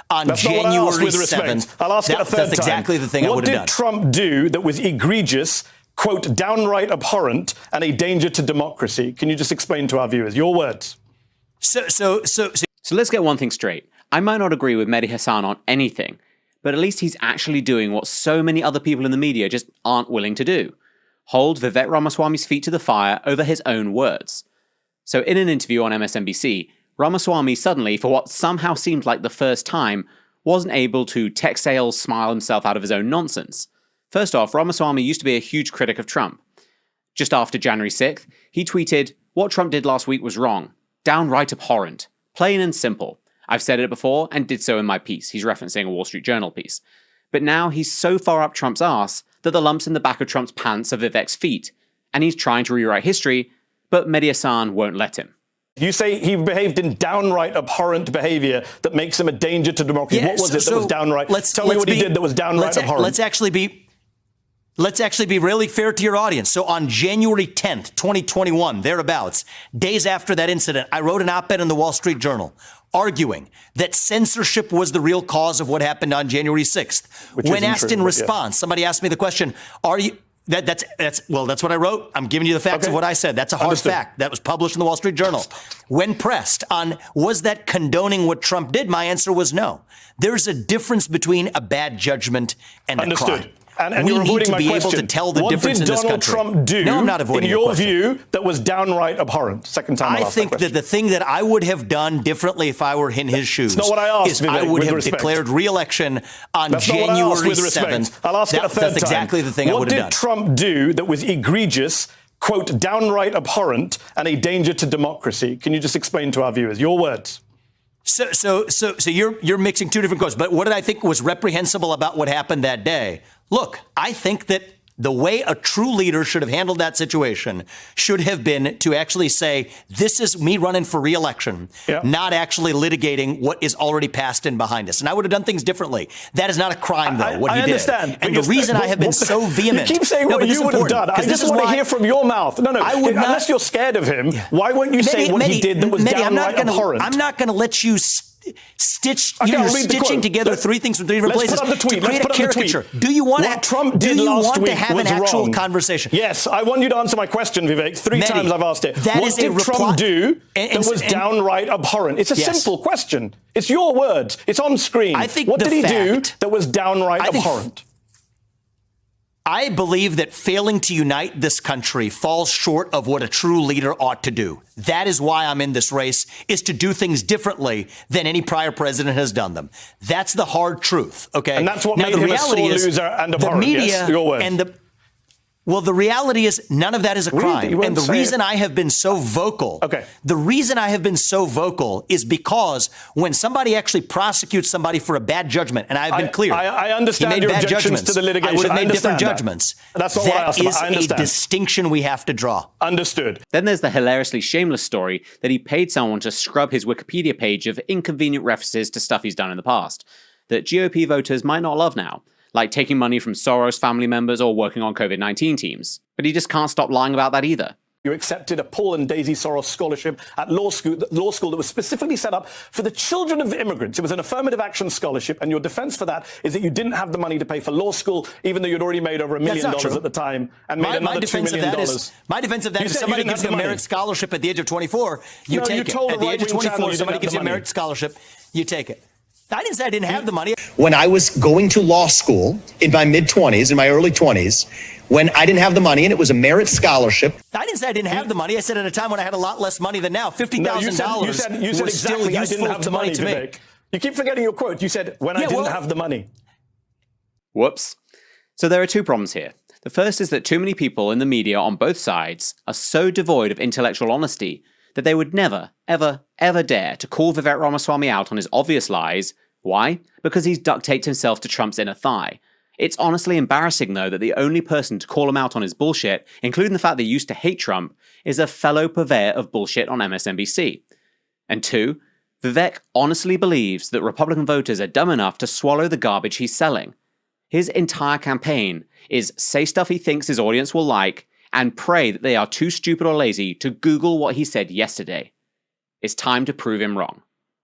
on That's not January what I asked, with 7th. respect. I'll ask it a third That's exactly time. the thing I would have done. What did Trump do that was egregious, quote, downright abhorrent, and a danger to democracy? Can you just explain to our viewers? Your words. So let's get one thing straight. I might not agree with Medhi Hasan on anything, but at least he's actually doing what so many other people in the media just aren't willing to do. Hold Vivek Ramaswamy's feet to the fire over his own words. So in an interview on MSNBC, Ramaswamy suddenly, for what somehow seemed like the first time, wasn't able to tech sales smile himself out of his own nonsense. First off, Ramaswamy used to be a huge critic of Trump. Just after January 6th, he tweeted, "What Trump did last week was wrong. Downright abhorrent. Plain and simple. I've said it before and did so in my piece." He's referencing a Wall Street Journal piece. But now he's so far up Trump's arse that the lumps in the back of Trump's pants are Vivek's feet, and he's trying to rewrite history, but Medhi Hasan won't let him. You say he behaved in downright abhorrent behavior that makes him a danger to democracy. What was it that was downright? Tell me what he did that was downright abhorrent. Let's actually be really fair to your audience. So on January 10th, 2021, thereabouts, days after that incident, I wrote an op-ed in the Wall Street Journal arguing that censorship was the real cause of what happened on January 6th. When asked in response, somebody asked me the question, are you... That's what I wrote. I'm giving you the facts of what I said. That's a hard fact. That was published in the Wall Street Journal. When pressed on, was that condoning what Trump did? My answer was no. There's a difference between a bad judgment and a crime. And we you're need avoiding to be my question. able to tell the difference in this country. What did Donald Trump do, no, I'm not avoiding in your question. view, that was downright abhorrent? Second time I think that the thing that I would have done differently if I were in his shoes not what I asked, is Vivek, I would have respect. declared re-election on That's January not what I asked, 7th. I'll ask it a third That's exactly the thing I would have done. What did Trump do that was egregious, quote, downright abhorrent, and a danger to democracy? Can you just explain to our viewers? Your words. So you're mixing two different quotes. But what did I think was reprehensible about what happened that day? Look, I think that the way a true leader should have handled that situation should have been to actually say, this is me running for re-election, not actually litigating what is already passed and behind us. And I would have done things differently. That is not a crime, though, what he did. I understand. And the reason I have been so vehement. You keep saying what you would have done. I just want to hear from your mouth. No, I would unless you're scared of him, why won't you say what he did that was downright abhorrent? I'm not going to let you stitching together three things from three different places to create a caricature. Do you want to have an actual conversation? Yes, I want you to answer my question, Vivek. Three times I've asked it. What did Trump do that was downright abhorrent? It's a simple question. It's your words. It's on screen. What did he do that was downright abhorrent? I believe that failing to unite this country falls short of what a true leader ought to do. That is why I'm in this race, is to do things differently than any prior president has done them. That's the hard truth, okay? And that's what made him a sore loser and abhorrent. The media yes, your words. and well, the reality is none of that is a crime. And the reason I have been so vocal, is because when somebody actually prosecutes somebody for a bad judgment, and I've been clear, I understand your objections to the litigation. I would have made different judgments. That's not what I asked about. I That is a distinction we have to draw. Understood. Then there's the hilariously shameless story that he paid someone to scrub his Wikipedia page of inconvenient references to stuff he's done in the past that GOP voters might not love now, like taking money from Soros family members or working on COVID-19 teams. But he just can't stop lying about that either. You accepted a Paul and Daisy Soros scholarship at law school that was specifically set up for the children of immigrants. It was an affirmative action scholarship, and your defense for that is that you didn't have the money to pay for law school, even though you'd already made over $1 million at the time and made another $2 million. My defense of that is somebody gives you a merit scholarship at the age of 24, you take it. At the age of 24, somebody gives you a merit scholarship, you take it. I didn't say I didn't have the money. When I was going to law school in my mid-20s, in my early 20s, when I didn't have the money and it was a merit scholarship. I didn't say I didn't have the money. I said at a time when I had a lot less money than now, $50,000 you said was exactly still I useful didn't have the money to me. You keep forgetting your quote. You said, when I didn't have the money. Whoops. So there are two problems here. The first is that too many people in the media on both sides are so devoid of intellectual honesty that they would never, ever, ever dare to call Vivek Ramaswamy out on his obvious lies. Why? Because he's duct-taped himself to Trump's inner thigh. It's honestly embarrassing, though, that the only person to call him out on his bullshit, including the fact that he used to hate Trump, is a fellow purveyor of bullshit on MSNBC. And two, Vivek honestly believes that Republican voters are dumb enough to swallow the garbage he's selling. His entire campaign is say stuff he thinks his audience will like and pray that they are too stupid or lazy to Google what he said yesterday. It's time to prove him wrong.